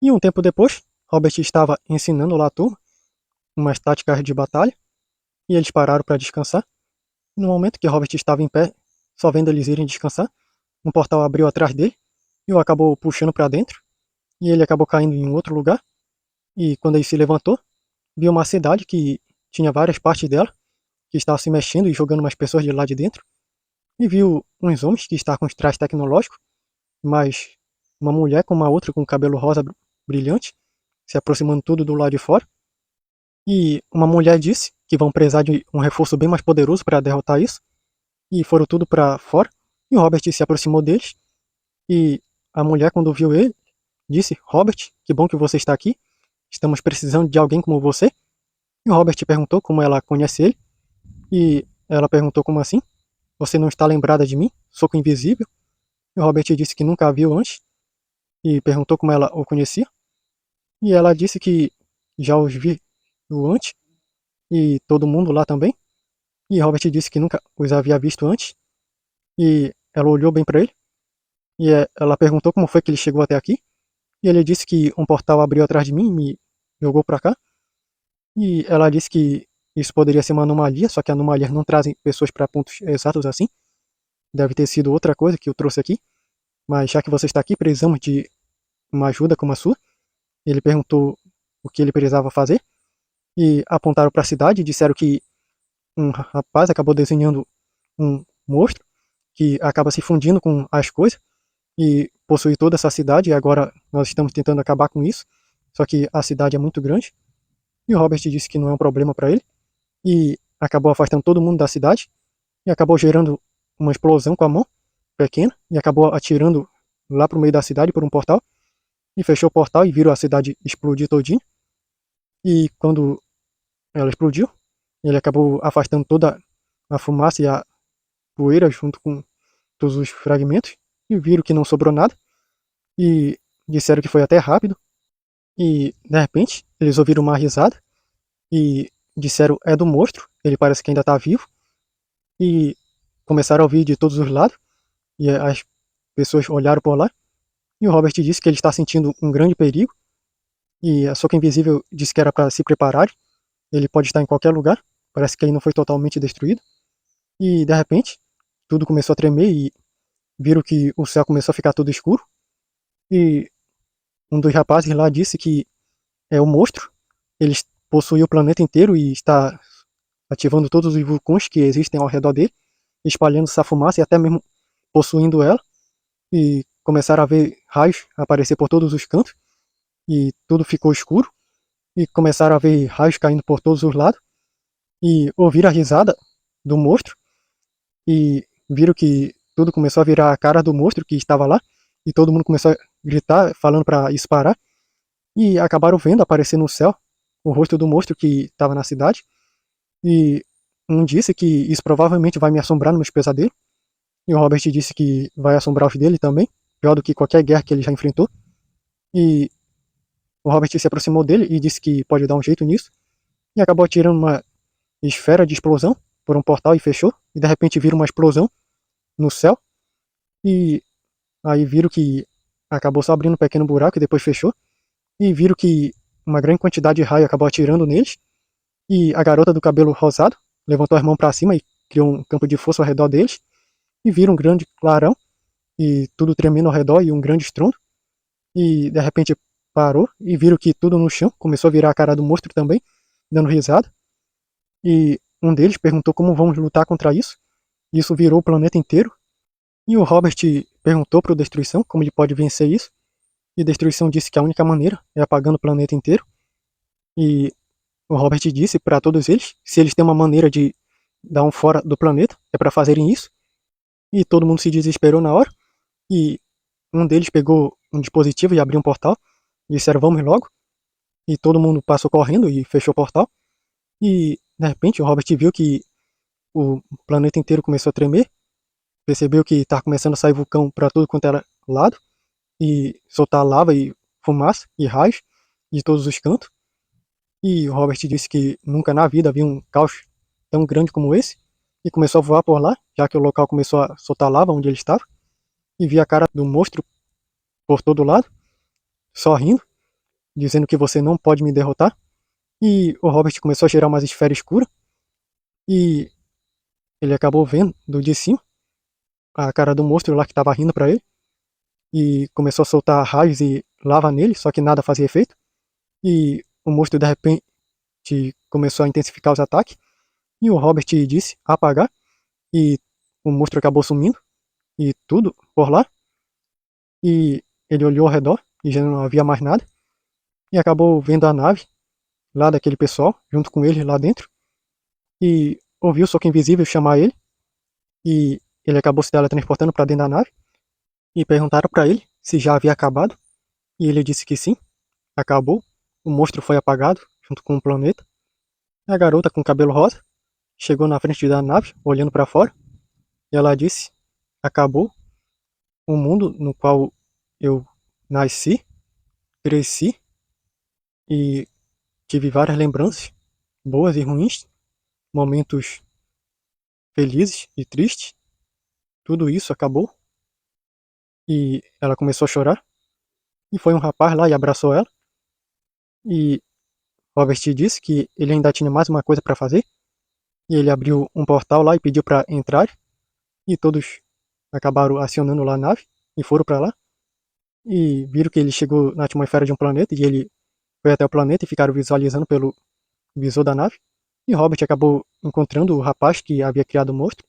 E um tempo depois, Robert estava ensinando lá a turma umas táticas de batalha e eles pararam para descansar. No momento que Robert estava em pé, só vendo eles irem descansar, um portal abriu atrás dele e o acabou puxando para dentro e ele acabou caindo em outro lugar. E quando ele se levantou, viu uma cidade que tinha várias partes dela que estava se mexendo e jogando umas pessoas de lá de dentro. E viu uns homens que estavam com os trajes tecnológicos, mas uma mulher com uma outra com cabelo rosa brilhante, se aproximando tudo do lado de fora. E uma mulher disse que vão precisar de um reforço bem mais poderoso para derrotar isso. E foram tudo para fora. E o Robert se aproximou deles. E a mulher, quando viu ele, disse: Robert, que bom que você está aqui. Estamos precisando de alguém como você. E o Robert perguntou como ela conhece ele. E ela perguntou como assim? Você não está lembrada de mim? Soco invisível? E o Robert disse que nunca a viu antes. E perguntou como ela o conhecia. E ela disse que já os viu antes. E todo mundo lá também. E Robert disse que nunca os havia visto antes. E ela olhou bem para ele. E ela perguntou como foi que ele chegou até aqui. E ele disse que um portal abriu atrás de mim e me jogou para cá. E ela disse que isso poderia ser uma anomalia, só que anomalias não trazem pessoas para pontos exatos assim. Deve ter sido outra coisa que eu trouxe aqui. Mas já que você está aqui, precisamos de uma ajuda como a sua. Ele perguntou o que ele precisava fazer. E apontaram para a cidade e disseram que um rapaz acabou desenhando um monstro que acaba se fundindo com as coisas e possui toda essa cidade. E agora nós estamos tentando acabar com isso. Só que a cidade é muito grande. E o Robert disse que não é um problema para ele. E acabou afastando todo mundo da cidade. E acabou gerando uma explosão com a mão pequena. E acabou atirando lá pro meio da cidade por um portal. E fechou o portal e viram a cidade explodir todinha. E quando ela explodiu, ele acabou afastando toda a fumaça e a poeira junto com todos os fragmentos. E viram que não sobrou nada. E disseram que foi até rápido. E de repente eles ouviram uma risada. E disseram: é do monstro, ele parece que ainda está vivo. E começaram a ouvir de todos os lados. E as pessoas olharam por lá. E o Robert disse que ele está sentindo um grande perigo. E a Soca Invisível disse que era para se preparar. Ele pode estar em qualquer lugar. Parece que ele não foi totalmente destruído. E de repente, tudo começou a tremer e viram que o céu começou a ficar todo escuro. E um dos rapazes lá disse que é o monstro. Ele possui o planeta inteiro e está ativando todos os vulcões que existem ao redor dele, espalhando essa fumaça e até mesmo possuindo ela. E começaram a ver raios aparecer por todos os cantos. E tudo ficou escuro. E começaram a ver raios caindo por todos os lados. E ouviram a risada do monstro. E viram que tudo começou a virar a cara do monstro que estava lá. E todo mundo começou a gritar, falando para isso parar. E acabaram vendo aparecer no céu o rosto do monstro que estava na cidade. E um disse que isso provavelmente vai me assombrar nos meus pesadelos. E o Robert disse que vai assombrar os dele também, pior do que qualquer guerra que ele já enfrentou. E o Robert se aproximou dele e disse que pode dar um jeito nisso. E acabou tirando uma esfera de explosão por um portal e fechou. E de repente viram uma explosão no céu. E aí viram que acabou só abrindo um pequeno buraco e depois fechou. E viram que uma grande quantidade de raio acabou atirando neles. E a garota do cabelo rosado levantou as mãos para cima e criou um campo de força ao redor deles. E viram um grande clarão e tudo tremendo ao redor e um grande estrondo. E de repente parou e viram que tudo no chão começou a virar a cara do monstro também, dando risada. E um deles perguntou como vamos lutar contra isso. E isso virou o planeta inteiro. E o Robert perguntou para o Destruição como ele pode vencer isso. E Destruição disse que a única maneira é apagando o planeta inteiro. E o Robert disse para todos eles, se eles têm uma maneira de dar um fora do planeta, é para fazerem isso. E todo mundo se desesperou na hora. E um deles pegou um dispositivo e abriu um portal. E disseram, vamos logo. E todo mundo passou correndo e fechou o portal. E, de repente, o Robert viu que o planeta inteiro começou a tremer. Percebeu que estava começando a sair vulcão para tudo quanto era lado. E soltar lava e fumaça e raios de todos os cantos. E o Robert disse que nunca na vida havia um caos tão grande como esse. E começou a voar por lá, já que o local começou a soltar lava onde ele estava. E via a cara do monstro por todo lado, sorrindo. dizendo que você não pode me derrotar. E o Robert começou a gerar umas esferas escuras e ele acabou vendo de cima a cara do monstro lá que estava rindo para ele e começou a soltar raios e lava nele, só que nada fazia efeito. E o monstro de repente começou a intensificar os ataques e o Robert disse apagar e o monstro acabou sumindo e tudo por lá. E ele olhou ao redor e já não havia mais nada e acabou vendo a nave lá daquele pessoal junto com ele lá dentro e ouviu o Soco Invisível chamar ele e ele acabou se teletransportando para dentro da nave e perguntaram para ele se já havia acabado e ele disse que sim, acabou, o monstro foi apagado junto com o planeta. A garota com cabelo rosa chegou na frente da nave olhando para fora e ela disse: acabou o mundo no qual eu nasci, cresci e tive várias lembranças, boas e ruins, momentos felizes e tristes. Tudo isso acabou. E ela começou a chorar. E foi um rapaz lá e abraçou ela. E Robert disse que ele ainda tinha mais uma coisa para fazer. E ele abriu um portal lá e pediu para entrar. E todos acabaram acionando lá a nave e foram para lá. E viram que ele chegou na atmosfera de um planeta. E ele foi até o planeta e ficaram visualizando pelo visor da nave. E Robert acabou encontrando o rapaz que havia criado o monstro.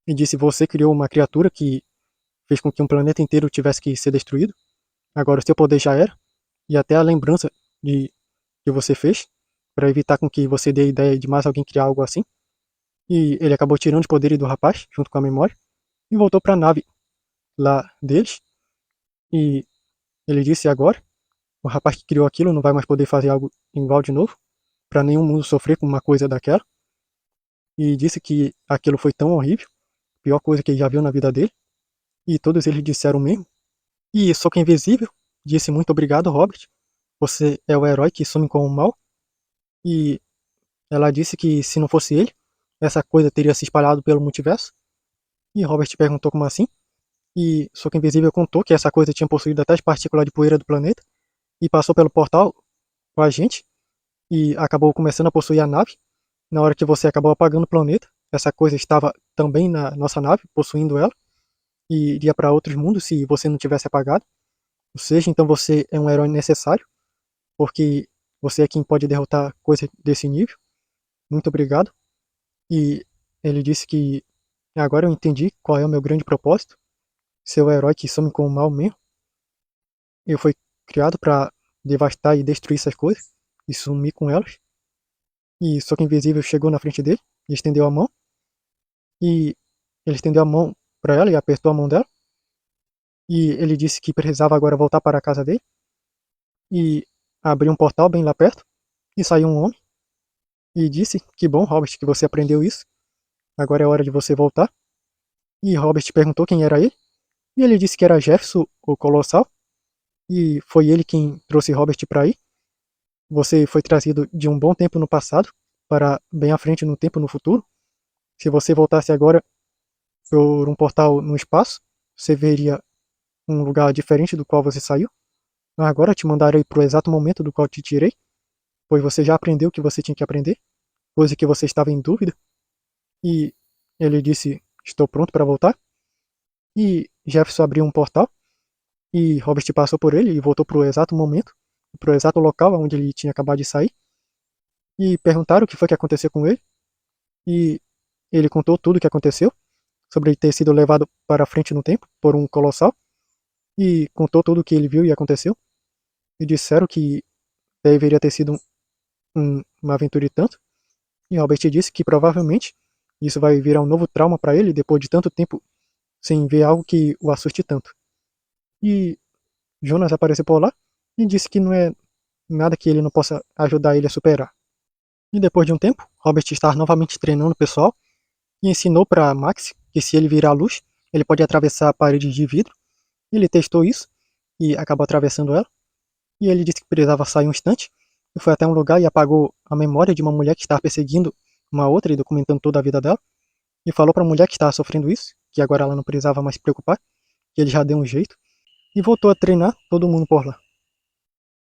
E disse: você criou uma criatura que fez com que um planeta inteiro tivesse que ser destruído. Agora o seu poder já era. E até a lembrança de que você fez, para evitar com que você dê a ideia de mais alguém criar algo assim. E ele acabou tirando os poderes do rapaz, junto com a memória, e voltou para a nave lá deles. E ele disse: agora, o rapaz que criou aquilo não vai mais poder fazer algo igual de novo, para nenhum mundo sofrer com uma coisa daquela. E disse que aquilo foi tão horrível, pior coisa que ele já viu na vida dele. E todos eles disseram o mesmo. E Soco Invisível disse: muito obrigado, Robert. Você é o herói que some com o mal. E ela disse que se não fosse ele, essa coisa teria se espalhado pelo multiverso. E Robert perguntou como assim. E Soco Invisível contou que essa coisa tinha possuído até as partículas de poeira do planeta e passou pelo portal com a gente e acabou começando a possuir a nave. Na hora que você acabou apagando o planeta, essa coisa estava também na nossa nave, possuindo ela, e iria para outros mundos se você não tivesse apagado. Ou seja, então você é um herói necessário, porque você é quem pode derrotar coisas desse nível. Muito obrigado. E ele disse que agora eu entendi qual é o meu grande propósito, ser o herói que some com o mal mesmo. Eu fui criado para devastar e destruir essas coisas e sumir com elas. E Soco Invisível chegou na frente dele e estendeu a mão. E ele estendeu a mão para ela e apertou a mão dela. E ele disse que precisava agora voltar para a casa dele. E abriu um portal bem lá perto. E saiu um homem. E disse: que bom, Robert, que você aprendeu isso. Agora é hora de você voltar. E Robert perguntou quem era ele. E ele disse que era Jefferson, o Colossal. E foi ele quem trouxe Robert para aí. Você foi trazido de um bom tempo no passado para bem à frente no tempo no futuro. Se você voltasse agora por um portal no espaço, você veria um lugar diferente do qual você saiu. Agora te mandarei para o exato momento do qual te tirei, pois você já aprendeu o que você tinha que aprender, coisa que você estava em dúvida. E ele disse: estou pronto para voltar. E Jefferson abriu um portal e Robert passou por ele e voltou para o exato momento, para o exato local onde ele tinha acabado de sair. E perguntaram o que foi que aconteceu com ele. E ele contou tudo o que aconteceu, sobre ele ter sido levado para frente no tempo por um colossal. E contou tudo o que ele viu e aconteceu. E disseram que deveria ter sido uma aventura e tanto. E Robert disse que provavelmente isso vai virar um novo trauma para ele depois de tanto tempo sem ver algo que o assuste tanto. E Jonas apareceu por lá e disse que não é nada que ele não possa ajudar ele a superar. E depois de um tempo, Robert está novamente treinando o pessoal e ensinou para Max que se ele virar a luz, ele pode atravessar paredes de vidro. Ele testou isso e acabou atravessando ela. E ele disse que precisava sair um instante e foi até um lugar e apagou a memória de uma mulher que estava perseguindo uma outra e documentando toda a vida dela. E falou para a mulher que estava sofrendo isso, que agora ela não precisava mais se preocupar, que ele já deu um jeito. E voltou a treinar todo mundo por lá.